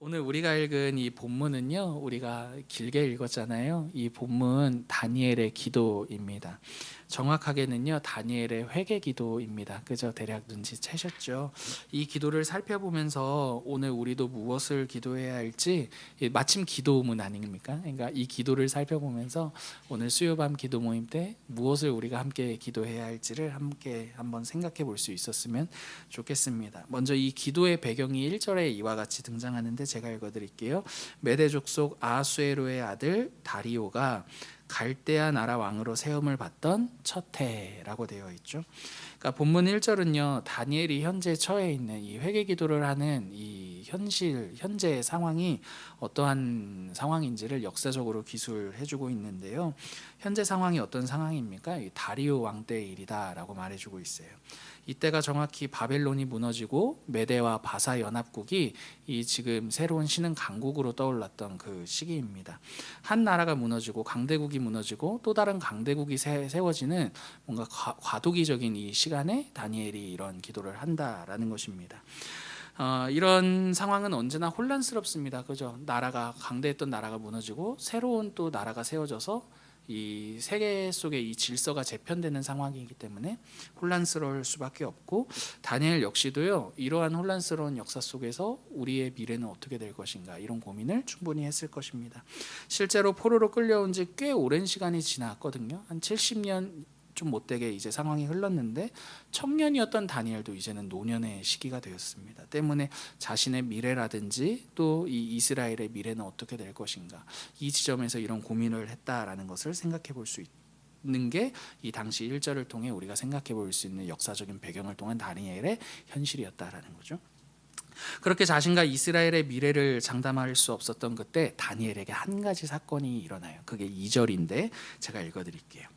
오늘 우리가 읽은 이 본문은요, 우리가 길게 읽었잖아요. 이 본문 다니엘의 기도입니다. 정확하게는요, 다니엘의 회개 기도입니다. 그죠? 대략 눈치채셨죠? 이 기도를 살펴보면서 오늘 우리도 무엇을 기도해야 할지, 마침 기도문 아닙니까? 그러니까 이 기도를 살펴보면서 오늘 수요밤 기도 모임 때 무엇을 우리가 함께 기도해야 할지를 함께 한번 생각해 볼 수 있었으면 좋겠습니다. 먼저 이 기도의 배경이 1절에 이와 같이 등장하는데 제가 읽어드릴게요. 메대 족속 아하수에로의 아들 다리오가 갈대아 나라 왕으로 세움을 받던 첫 해라고 되어 있죠. 그러니까 본문 1절은요, 다니엘이 현재 처해 있는 이 회개 기도를 하는 이 현재의 상황이 어떠한 상황인지를 역사적으로 기술해주고 있는데요. 현재 상황이 어떤 상황입니까? 이 다리오 왕 때의 일이다라고 말해주고 있어요. 이때가 정확히 바벨론이 무너지고 메대와 바사 연합국이 이 지금 새로운 신흥 강국으로 떠올랐던 그 시기입니다. 한 나라가 무너지고 강대국이 무너지고 또 다른 강대국이 세워지는 뭔가 과도기적인 이 시간에 다니엘이 이런 기도를 한다라는 것입니다. 이런 상황은 언제나 혼란스럽습니다. 그죠? 강대했던 나라가 무너지고 새로운 또 나라가 세워져서 이 세계 속의 이 질서가 재편되는 상황이기 때문에 혼란스러울 수밖에 없고, 다니엘 역시도요, 이러한 혼란스러운 역사 속에서 우리의 미래는 어떻게 될 것인가, 이런 고민을 충분히 했을 것입니다. 실제로 포로로 끌려온 지 꽤 오랜 시간이 지났거든요. 한 70년 좀 못되게 이제 상황이 흘렀는데, 청년이었던 다니엘도 이제는 노년의 시기가 되었습니다. 때문에 자신의 미래라든지 또 이 이스라엘의 미래는 어떻게 될 것인가, 이 지점에서 이런 고민을 했다라는 것을 생각해 볼 수 있는 게 이 당시 1절을 통해 우리가 생각해 볼 수 있는 역사적인 배경을 통한 다니엘의 현실이었다라는 거죠. 그렇게 자신과 이스라엘의 미래를 장담할 수 없었던 그때 다니엘에게 한 가지 사건이 일어나요. 그게 2절인데 제가 읽어드릴게요.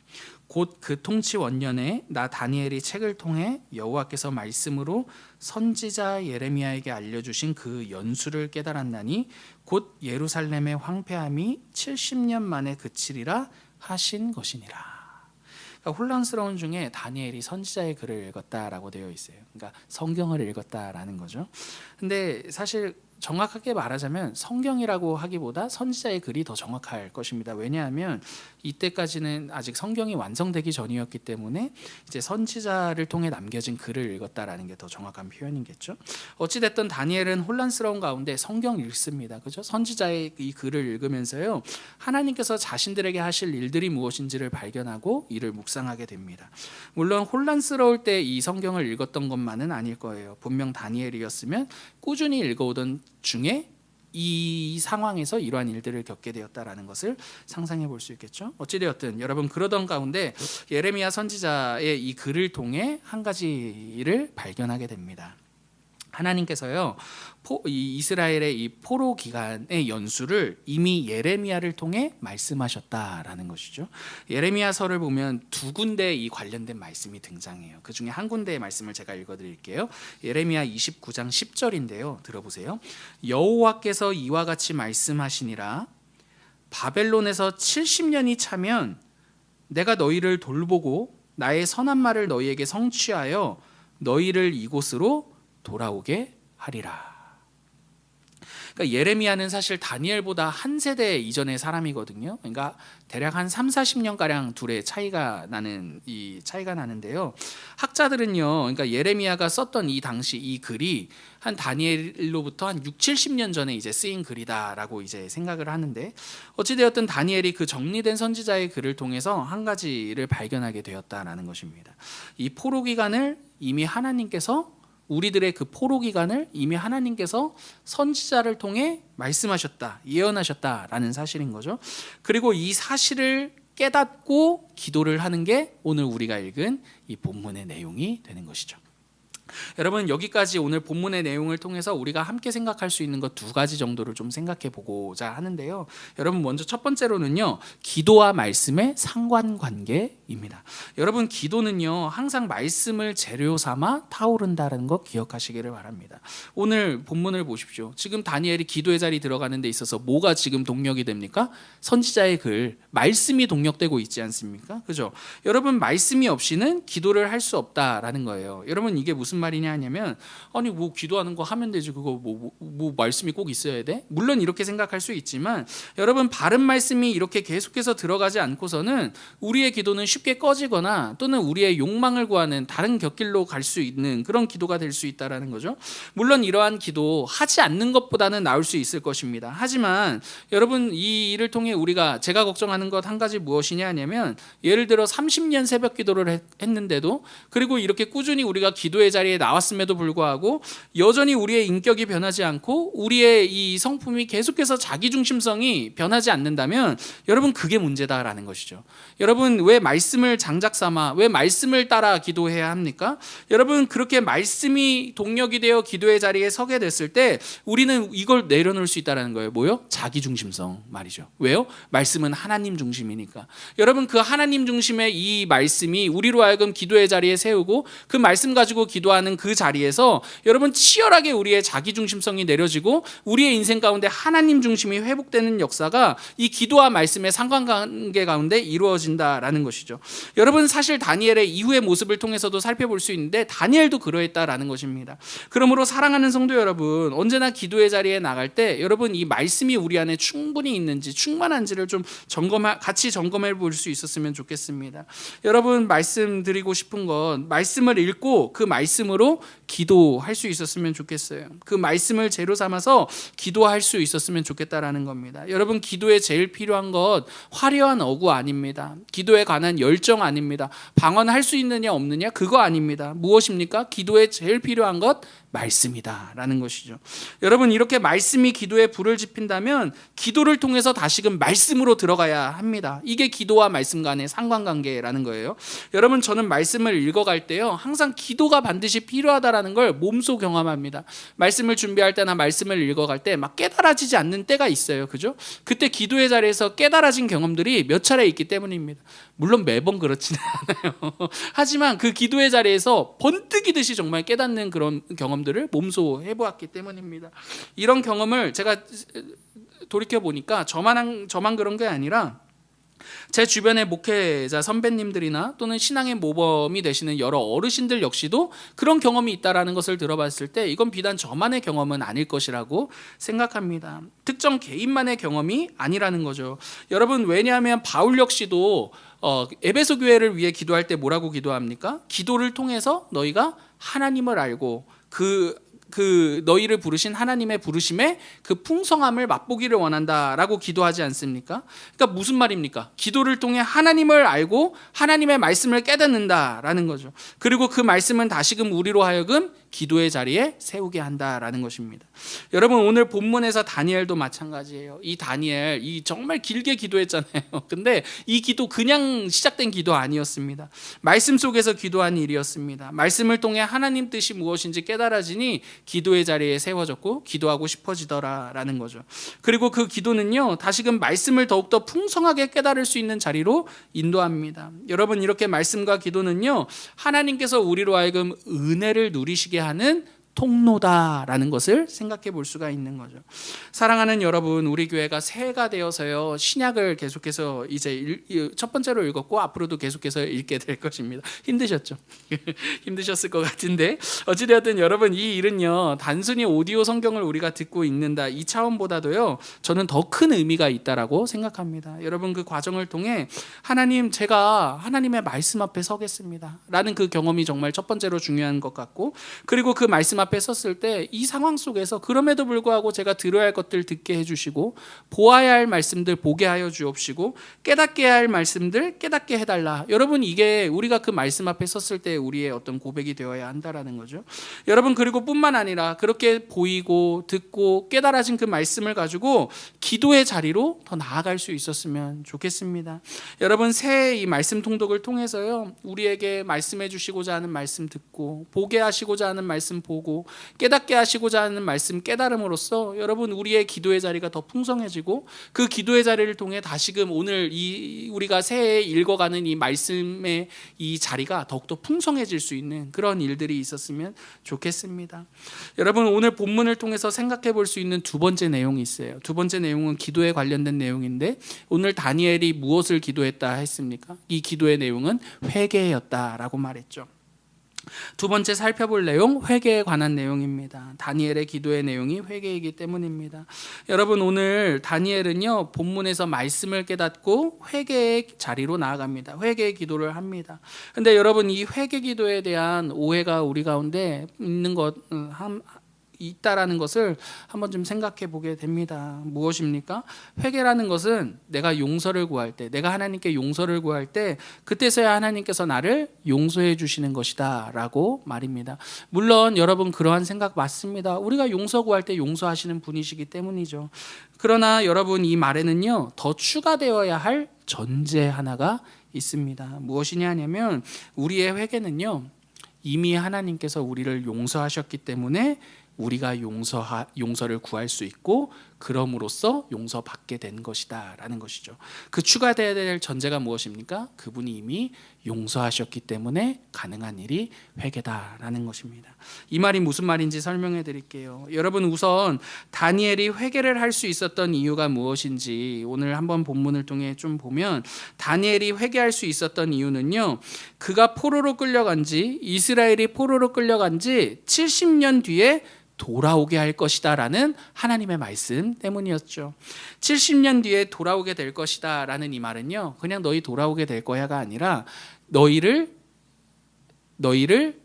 곧 그 통치 원년에 나 다니엘이 책을 통해 여호와께서 말씀으로 선지자 예레미야에게 알려주신 그 연수를 깨달았나니 곧 예루살렘의 황폐함이 70년 만에 그치리라 하신 것이니라. 그러니까 혼란스러운 중에 다니엘이 선지자의 글을 읽었다라고 되어 있어요. 그러니까 성경을 읽었다라는 거죠. 근데 사실 정확하게 말하자면 성경이라고 하기보다 선지자의 글이 더 정확할 것입니다. 왜냐하면 이때까지는 아직 성경이 완성되기 전이었기 때문에 이제 선지자를 통해 남겨진 글을 읽었다라는 게 더 정확한 표현이겠죠. 어찌됐든 다니엘은 혼란스러운 가운데 성경 읽습니다. 그죠? 선지자의 이 글을 읽으면서요, 하나님께서 자신들에게 하실 일들이 무엇인지를 발견하고 이를 묵상하게 됩니다. 물론 혼란스러울 때 이 성경을 읽었던 것만은 아닐 거예요. 분명 다니엘이었으면 꾸준히 읽어오던 중에 이 상황에서 이러한 일들을 겪게 되었다라는 것을 상상해 볼 수 있겠죠. 어찌되었든 여러분, 그러던 가운데 예레미야 선지자의 이 글을 통해 한 가지를 발견하게 됩니다. 하나님께서요, 이스라엘의 이 포로 기간의 연수를 이미 예레미야를 통해 말씀하셨다라는 것이죠. 예레미야서를 보면 두 군데 이 관련된 말씀이 등장해요. 그 중에 한 군데의 말씀을 제가 읽어드릴게요. 예레미야 29장 10절인데요. 들어보세요. 여호와께서 이와 같이 말씀하시니라. 바벨론에서 70년이 차면 내가 너희를 돌보고 나의 선한 말을 너희에게 성취하여 너희를 이곳으로 돌아오게 하리라. 그러니까 예레미야는 사실 다니엘보다 한 세대 이전의 사람이거든요. 그러니까 대략 한 3, 40년가량 둘의 차이가 나는데요. 학자들은요, 그러니까 예레미야가 썼던 이 당시 이 글이 한 다니엘로부터 한 6, 70년 전에 이제 쓰인 글이다라고 이제 생각을 하는데, 어찌되었든 다니엘이 그 정리된 선지자의 글을 통해서 한 가지를 발견하게 되었다라는 것입니다. 이 포로 기간을 이미 하나님께서, 우리들의 그 포로 기간을 이미 하나님께서 선지자를 통해 말씀하셨다, 예언하셨다라는 사실인 거죠. 그리고 이 사실을 깨닫고 기도를 하는 게 오늘 우리가 읽은 이 본문의 내용이 되는 것이죠. 여러분, 여기까지 오늘 본문의 내용을 통해서 우리가 함께 생각할 수 있는 것 두 가지 정도를 좀 생각해 보고자 하는데요. 여러분, 먼저 첫 번째로는요, 기도와 말씀의 상관관계, 입니다. 여러분, 기도는요 항상 말씀을 재료 삼아 타오른다는 거 기억하시기를 바랍니다. 오늘 본문을 보십시오. 지금 다니엘이 기도의 자리 들어가는 데 있어서 뭐가 지금 동력이 됩니까? 선지자의 글, 말씀이 동력되고 있지 않습니까? 그죠? 여러분, 말씀이 없이는 기도를 할 수 없다라는 거예요. 여러분, 이게 무슨 말이냐 하냐면, 아니 뭐 기도하는 거 하면 되지, 그거 뭐 말씀이 꼭 있어야 돼? 물론 이렇게 생각할 수 있지만, 여러분, 바른 말씀이 이렇게 계속해서 들어가지 않고서는 우리의 기도는 쉽게 꺼지거나 또는 우리의 욕망을 구하는 다른 곁길로 갈 수 있는 그런 기도가 될 수 있다라는 거죠. 물론 이러한 기도 하지 않는 것보다는 나을 수 있을 것입니다. 하지만 여러분, 이 일을 통해 제가 걱정하는 것 한 가지 무엇이냐 하냐면, 예를 들어 30년 새벽 기도를 했는데도, 그리고 이렇게 꾸준히 우리가 기도의 자리에 나왔음에도 불구하고 여전히 우리의 인격이 변하지 않고 우리의 이 성품이 계속해서 자기중심성이 변하지 않는다면, 여러분, 그게 문제다라는 것이죠. 여러분, 왜 말씀을 장작 삼아, 왜 말씀을 따라 기도해야 합니까? 여러분, 그렇게 말씀이 동력이 되어 기도의 자리에 서게 됐을 때 우리는 이걸 내려놓을 수 있다는 거예요. 뭐요? 자기중심성 말이죠. 왜요? 말씀은 하나님 중심이니까. 여러분, 그 하나님 중심의 이 말씀이 우리로 하여금 기도의 자리에 세우고 그 말씀 가지고 기도하는 그 자리에서 여러분, 치열하게 우리의 자기중심성이 내려지고 우리의 인생 가운데 하나님 중심이 회복되는 역사가 이 기도와 말씀의 상관관계 가운데 이루어진다라는 것이죠. 여러분, 사실 다니엘의 이후의 모습을 통해서도 살펴볼 수 있는데 다니엘도 그러했다라는 것입니다. 그러므로 사랑하는 성도 여러분, 언제나 기도의 자리에 나갈 때 여러분, 이 말씀이 우리 안에 충분히 있는지 충만한지를 좀 같이 점검해 볼 수 있었으면 좋겠습니다. 여러분, 말씀드리고 싶은 건 말씀을 읽고 그 말씀으로 기도할 수 있었으면 좋겠어요. 그 말씀을 재료 삼아서 기도할 수 있었으면 좋겠다라는 겁니다. 여러분, 기도에 제일 필요한 것 화려한 어구 아닙니다. 기도에 관한 열정 아닙니다. 방언할 수 있느냐 없느냐 그거 아닙니다. 무엇입니까? 기도에 제일 필요한 것 말씀이다 라는 것이죠. 여러분, 이렇게 말씀이 기도에 불을 지핀다면 기도를 통해서 다시금 말씀으로 들어가야 합니다. 이게 기도와 말씀 간의 상관관계라는 거예요. 여러분, 저는 말씀을 읽어갈 때요 항상 기도가 반드시 필요하다라는 걸 몸소 경험합니다. 말씀을 준비할 때나 말씀을 읽어갈 때 막 깨달아지지 않는 때가 있어요. 그죠? 그때 기도의 자리에서 깨달아진 경험들이 몇 차례 있기 때문입니다. 물론 매번 그렇지는 않아요. 하지만 그 기도의 자리에서 번뜩이듯이 정말 깨닫는 그런 경험들을 몸소 해보았기 때문입니다. 이런 경험을 제가 돌이켜보니까 저만 그런 게 아니라 제 주변의 목회자 선배님들이나 또는 신앙의 모범이 되시는 여러 어르신들 역시도 그런 경험이 있다라는 것을 들어봤을 때 이건 비단 저만의 경험은 아닐 것이라고 생각합니다. 특정 개인만의 경험이 아니라는 거죠. 여러분, 왜냐하면 바울 역시도 에베소 교회를 위해 기도할 때 뭐라고 기도합니까? 기도를 통해서 너희가 하나님을 알고 그 너희를 부르신 하나님의 부르심에 그 풍성함을 맛보기를 원한다라고 기도하지 않습니까? 그러니까 무슨 말입니까? 기도를 통해 하나님을 알고 하나님의 말씀을 깨닫는다라는 거죠. 그리고 그 말씀은 다시금 우리로 하여금 기도의 자리에 세우게 한다라는 것입니다. 여러분, 오늘 본문에서 다니엘도 마찬가지예요. 이 다니엘 정말 길게 기도했잖아요. 근데 이 기도 그냥 시작된 기도 아니었습니다. 말씀 속에서 기도한 일이었습니다. 말씀을 통해 하나님 뜻이 무엇인지 깨달아지니 기도의 자리에 세워졌고 기도하고 싶어지더라라는 거죠. 그리고 그 기도는요 다시금 말씀을 더욱더 풍성하게 깨달을 수 있는 자리로 인도합니다. 여러분, 이렇게 말씀과 기도는요 하나님께서 우리로 하여금 은혜를 누리시게 하는 통로다라는 것을 생각해 볼 수가 있는 거죠. 사랑하는 여러분, 우리 교회가 새해가 되어서요 신약을 계속해서 이제 첫 번째로 읽었고 앞으로도 계속해서 읽게 될 것입니다. 힘드셨죠? 힘드셨을 것 같은데 어찌되었든 여러분, 이 일은요 단순히 오디오 성경을 우리가 듣고 읽는다 이 차원보다도요 저는 더 큰 의미가 있다라고 생각합니다. 여러분, 그 과정을 통해 하나님, 제가 하나님의 말씀 앞에 서겠습니다 라는 그 경험이 정말 첫 번째로 중요한 것 같고, 그리고 그 말씀 앞에 섰을 때 이 상황 속에서 그럼에도 불구하고 제가 들어야 할 것들 듣게 해주시고, 보아야 할 말씀들 보게 하여 주옵시고, 깨닫게 할 말씀들 깨닫게 해달라. 여러분, 이게 우리가 그 말씀 앞에 섰을 때 우리의 어떤 고백이 되어야 한다라는 거죠. 여러분, 그리고 뿐만 아니라 그렇게 보이고 듣고 깨달아진 그 말씀을 가지고 기도의 자리로 더 나아갈 수 있었으면 좋겠습니다. 여러분, 새해 이 말씀 통독을 통해서요 우리에게 말씀해 주시고자 하는 말씀 듣고, 보게 하시고자 하는 말씀 보고, 하시고 깨닫게 하시고자 하는 말씀 깨달음으로써 여러분 우리의 기도의 자리가 더 풍성해지고 그 기도의 자리를 통해 다시금 오늘 우리가 새해 읽어가는 이 말씀의 이 자리가 더욱더 풍성해질 수 있는 그런 일들이 있었으면 좋겠습니다. 여러분 오늘 본문을 통해서 생각해 볼 수 있는 두 번째 내용이 있어요. 두 번째 내용은 기도에 관련된 내용인데 오늘 다니엘이 무엇을 기도했다 했습니까? 이 기도의 내용은 회개였다라고 말했죠. 두 번째 살펴볼 내용, 회개에 관한 내용입니다. 다니엘의 기도의 내용이 회개이기 때문입니다. 여러분 오늘 다니엘은요 본문에서 말씀을 깨닫고 회개의 자리로 나아갑니다. 회개의 기도를 합니다. 근데 여러분 이 회개 기도에 대한 오해가 우리 가운데 있는 것 있다라는 것을 한번 좀 생각해 보게 됩니다. 무엇입니까? 회개라는 것은 내가 용서를 구할 때, 내가 하나님께 용서를 구할 때 그때서야 하나님께서 나를 용서해 주시는 것이다 라고 말입니다. 물론 여러분 그러한 생각 맞습니다. 우리가 용서 구할 때 용서하시는 분이시기 때문이죠. 그러나 여러분 이 말에는요 더 추가되어야 할 전제 하나가 있습니다. 무엇이냐 하냐면 우리의 회개는요 이미 하나님께서 우리를 용서하셨기 때문에 우리가 용서를 구할 수 있고 그럼으로써 용서받게 된 것이다 라는 것이죠. 그 추가되어야 될 전제가 무엇입니까? 그분이 이미 용서하셨기 때문에 가능한 일이 회개다라는 것입니다. 이 말이 무슨 말인지 설명해 드릴게요. 여러분 우선 다니엘이 회개를 할 수 있었던 이유가 무엇인지 오늘 한번 본문을 통해 좀 보면 다니엘이 회개할 수 있었던 이유는요 그가 포로로 끌려간 지 이스라엘이 포로로 끌려간 지 70년 뒤에 돌아오게 할 것이다 라는 하나님의 말씀 때문이었죠. 70년 뒤에 돌아오게 될 것이다 라는 이 말은요 그냥 너희 돌아오게 될 거야가 아니라 너희를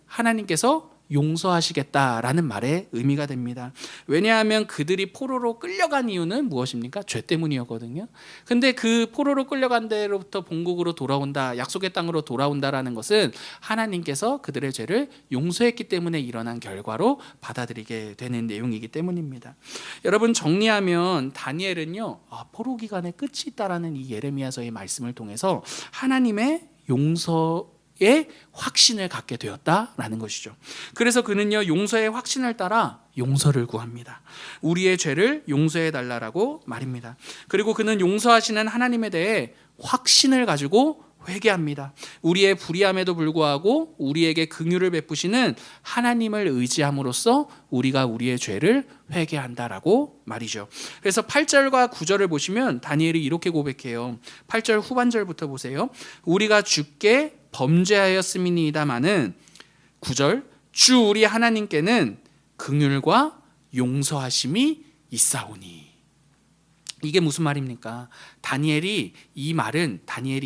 하나님께서 용서하시겠다라는 말의 의미가 됩니다. 왜냐하면 그들이 포로로 끌려간 이유는 무엇입니까? 죄 때문이었거든요. 근데 그 포로로 끌려간 데로부터 본국으로 돌아온다, 약속의 땅으로 돌아온다라는 것은 하나님께서 그들의 죄를 용서했기 때문에 일어난 결과로 받아들이게 되는 내용이기 때문입니다. 여러분 정리하면 다니엘은요 포로 기간의 끝이 있다라는 이 예레미야서의 말씀을 통해서 하나님의 용서의 확신을 갖게 되었다라는 것이죠. 그래서 그는요 용서의 확신을 따라 용서를 구합니다. 우리의 죄를 용서해 달라고 말입니다. 그리고 그는 용서하시는 하나님에 대해 확신을 가지고 회개합니다. 우리의 불의함에도 불구하고 우리에게 긍휼을 베푸시는 하나님을 의지함으로써 우리가 우리의 죄를 회개한다라고 말이죠. 그래서 8절과 9절을 보시면 다니엘이 이렇게 고백해요. 8절 후반절부터 보세요. 우리가 주께 범죄하였음이니이다마는 9절 주 우리 하나님께는 긍휼과 용서하심이 있사오니. 이게 무슨 말입니까? 다니엘이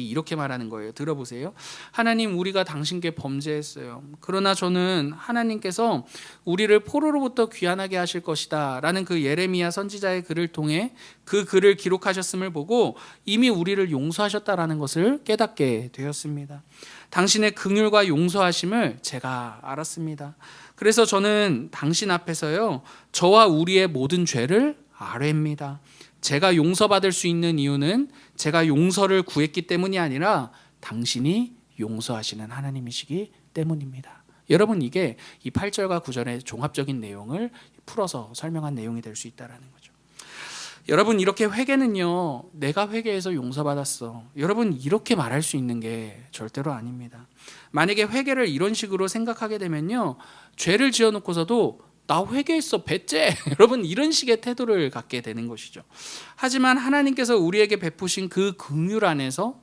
이렇게 말하는 거예요. 들어보세요. 하나님 우리가 당신께 범죄했어요. 그러나 저는 하나님께서 우리를 포로로부터 귀환하게 하실 것이다 라는 그 예레미야 선지자의 글을 통해 그 글을 기록하셨음을 보고 이미 우리를 용서하셨다라는 것을 깨닫게 되었습니다. 당신의 긍휼과 용서하심을 제가 알았습니다. 그래서 저는 당신 앞에서요 저와 우리의 모든 죄를 아뢰입니다. 제가 용서받을 수 있는 이유는 제가 용서를 구했기 때문이 아니라 당신이 용서하시는 하나님이시기 때문입니다. 여러분 이게 이 8절과 9절의 종합적인 내용을 풀어서 설명한 내용이 될 수 있다는 거죠. 여러분 이렇게 회개는요 내가 회개해서 용서받았어 여러분 이렇게 말할 수 있는 게 절대로 아닙니다. 만약에 회개를 이런 식으로 생각하게 되면요 죄를 지어놓고서도 나 회개했어 배째 여러분 이런 식의 태도를 갖게 되는 것이죠. 하지만 하나님께서 우리에게 베푸신 그 긍휼 안에서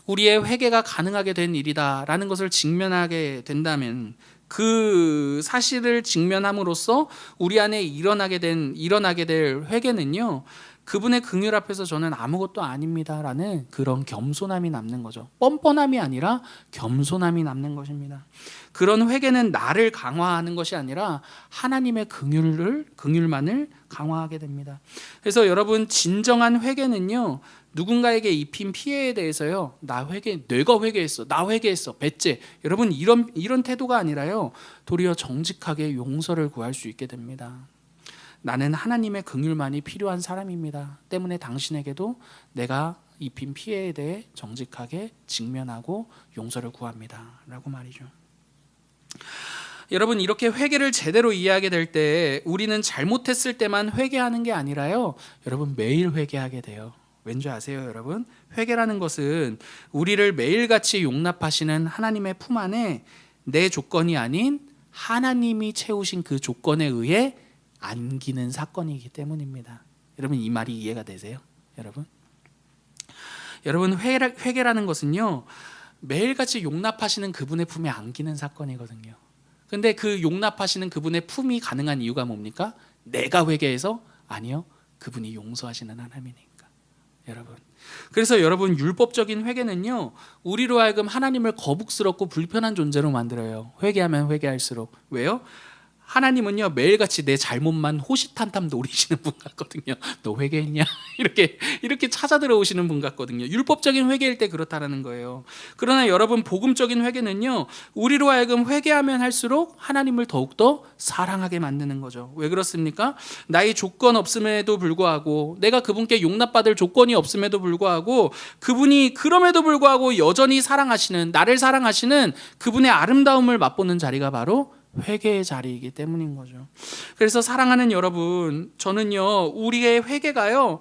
우리의 회개가 가능하게 된 일이다라는 것을 직면하게 된다면 그 사실을 직면함으로써 우리 안에 일어나게 될 회개는요 그분의 긍휼 앞에서 저는 아무것도 아닙니다라는 그런 겸손함이 남는 거죠. 뻔뻔함이 아니라 겸손함이 남는 것입니다. 그런 회개는 나를 강화하는 것이 아니라 하나님의 긍휼만을 강화하게 됩니다. 그래서 여러분 진정한 회개는요 누군가에게 입힌 피해에 대해서요 내가 회개했어 나 회개했어 배째 여러분 이런 태도가 아니라요 도리어 정직하게 용서를 구할 수 있게 됩니다. 나는 하나님의 긍휼만이 필요한 사람입니다. 때문에 당신에게도 내가 입힌 피해에 대해 정직하게 직면하고 용서를 구합니다 라고 말이죠. 여러분 이렇게 회개를 제대로 이해하게 될 때 우리는 잘못했을 때만 회개하는 게 아니라요. 여러분 매일 회개하게 돼요. 왠지 아세요, 여러분? 회개라는 것은 우리를 매일같이 용납하시는 하나님의 품 안에 내 조건이 아닌 하나님이 채우신 그 조건에 의해 안기는 사건이기 때문입니다. 여러분 이 말이 이해가 되세요? 여러분 회개라는 것은요. 매일같이 용납하시는 그분의 품에 안기는 사건이거든요. 근데 그 용납하시는 그분의 품이 가능한 이유가 뭡니까? 내가 회개해서? 아니요. 그분이 용서하시는 하나님이니까. 여러분. 그래서 여러분 율법적인 회개는요. 우리로 하여금 하나님을 거북스럽고 불편한 존재로 만들어요. 회개하면 회개할수록. 왜요? 하나님은요 매일같이 내 잘못만 호시탐탐 노리시는 분 같거든요. 너 회개했냐? 이렇게 찾아 들어오시는 분 같거든요. 율법적인 회개일 때 그렇다라는 거예요. 그러나 여러분 복음적인 회개는요 우리로 하여금 회개하면 할수록 하나님을 더욱더 사랑하게 만드는 거죠. 왜 그렇습니까? 나의 조건 없음에도 불구하고 내가 그분께 용납받을 조건이 없음에도 불구하고 그분이 그럼에도 불구하고 여전히 사랑하시는 나를 사랑하시는 그분의 아름다움을 맛보는 자리가 바로 회개의 자리이기 때문인 거죠. 그래서 사랑하는 여러분, 저는요 우리의 회개가요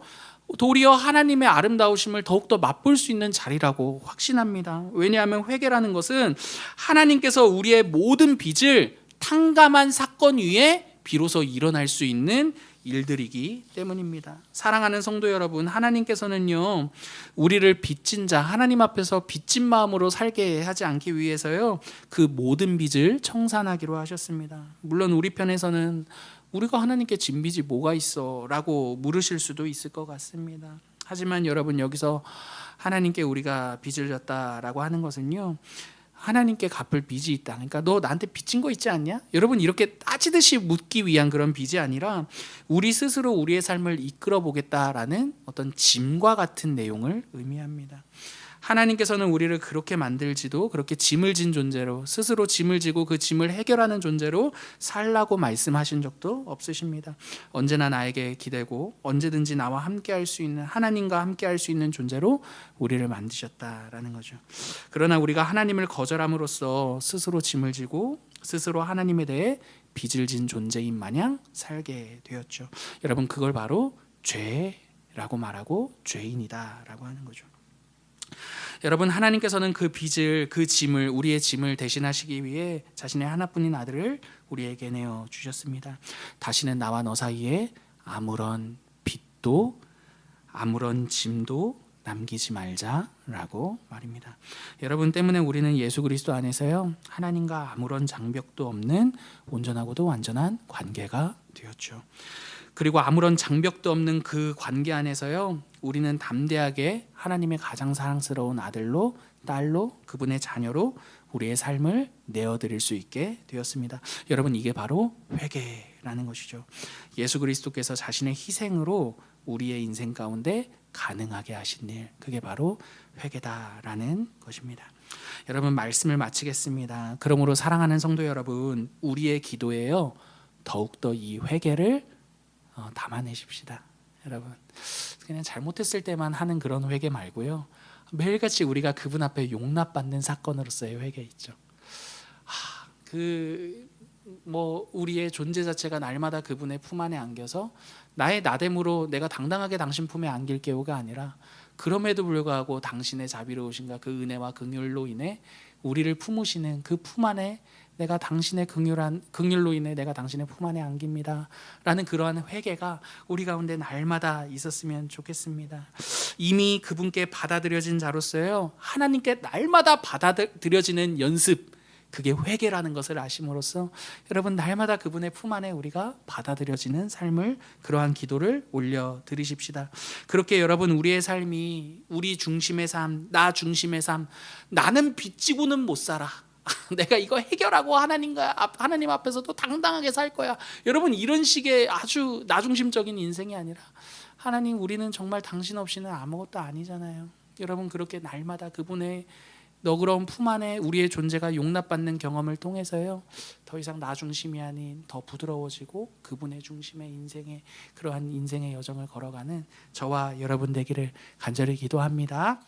도리어 하나님의 아름다우심을 더욱더 맛볼 수 있는 자리라고 확신합니다. 왜냐하면 회개라는 것은 하나님께서 우리의 모든 빚을 탕감한 사건 위에 비로소 일어날 수 있는 일들이기 때문입니다. 사랑하는 성도 여러분, 하나님께서는요 우리를 빚진 자, 하나님 앞에서 빚진 마음으로 살게 하지 않기 위해서요 그 모든 빚을 청산하기로 하셨습니다. 물론 우리 편에서는 우리가 하나님께 진 빚이 뭐가 있어? 라고 물으실 수도 있을 것 같습니다. 하지만 여러분 여기서 하나님께 우리가 빚을 졌다라고 하는 것은요 하나님께 갚을 빚이 있다. 그러니까 너 나한테 빚진 거 있지 않냐? 여러분 이렇게 따지듯이 묻기 위한 그런 빚이 아니라 우리 스스로 우리의 삶을 이끌어 보겠다라는 어떤 짐과 같은 내용을 의미합니다. 하나님께서는 우리를 그렇게 만들지도 그렇게 짐을 진 존재로 스스로 짐을 지고 그 짐을 해결하는 존재로 살라고 말씀하신 적도 없으십니다. 언제나 나에게 기대고 언제든지 나와 함께할 수 있는 하나님과 함께할 수 있는 존재로 우리를 만드셨다라는 거죠. 그러나 우리가 하나님을 거절함으로써 스스로 짐을 지고 스스로 하나님에 대해 빚을 진 존재인 마냥 살게 되었죠. 여러분 그걸 바로 죄라고 말하고 죄인이다라고 하는 거죠. 여러분 하나님께서는 그 빚을 그 짐을 우리의 짐을 대신하시기 위해 자신의 하나뿐인 아들을 우리에게 내어 주셨습니다. 다시는 나와 너 사이에 아무런 빚도 아무런 짐도 남기지 말자라고 말입니다. 여러분 때문에 우리는 예수 그리스도 안에서요 하나님과 아무런 장벽도 없는 온전하고도 완전한 관계가 되었죠. 그리고 아무런 장벽도 없는 그 관계 안에서요 우리는 담대하게 하나님의 가장 사랑스러운 아들로 딸로 그분의 자녀로 우리의 삶을 내어드릴 수 있게 되었습니다. 여러분 이게 바로 회개라는 것이죠. 예수 그리스도께서 자신의 희생으로 우리의 인생 가운데 가능하게 하신 일, 그게 바로 회개다라는 것입니다. 여러분 말씀을 마치겠습니다. 그러므로 사랑하는 성도 여러분, 우리의 기도에요 더욱더 이 회개를 담아내십시다. 여러분 그냥 잘못했을 때만 하는 그런 회개 말고요 매일같이 우리가 그분 앞에 용납받는 사건으로서의 회개 있죠. 우리의 존재 자체가 날마다 그분의 품 안에 안겨서 나의 나됨으로 내가 당당하게 당신 품에 안길게요가 아니라 그럼에도 불구하고 당신의 자비로우신가 그 은혜와 긍휼로 인해 우리를 품으시는 그 품 안에 내가 당신의 긍휼로 인해 내가 당신의 품 안에 안깁니다 라는 그러한 회개가 우리 가운데 날마다 있었으면 좋겠습니다. 이미 그분께 받아들여진 자로서요 하나님께 날마다 받아들여지는 연습, 그게 회개라는 것을 아심으로써 여러분 날마다 그분의 품 안에 우리가 받아들여지는 삶을, 그러한 기도를 올려드리십시다. 그렇게 여러분 우리의 삶이 우리 중심의 삶, 나 중심의 삶, 나는 빚지고는 못 살아, 내가 이거 해결하고 하나님 앞에서도 당당하게 살 거야, 여러분 이런 식의 아주 나중심적인 인생이 아니라 하나님 우리는 정말 당신 없이는 아무것도 아니잖아요. 여러분 그렇게 날마다 그분의 너그러운 품 안에 우리의 존재가 용납받는 경험을 통해서요 더 이상 나 중심이 아닌 더 부드러워지고 그분의 중심의 인생의 그러한 인생의 여정을 걸어가는 저와 여러분 되기를 간절히 기도합니다.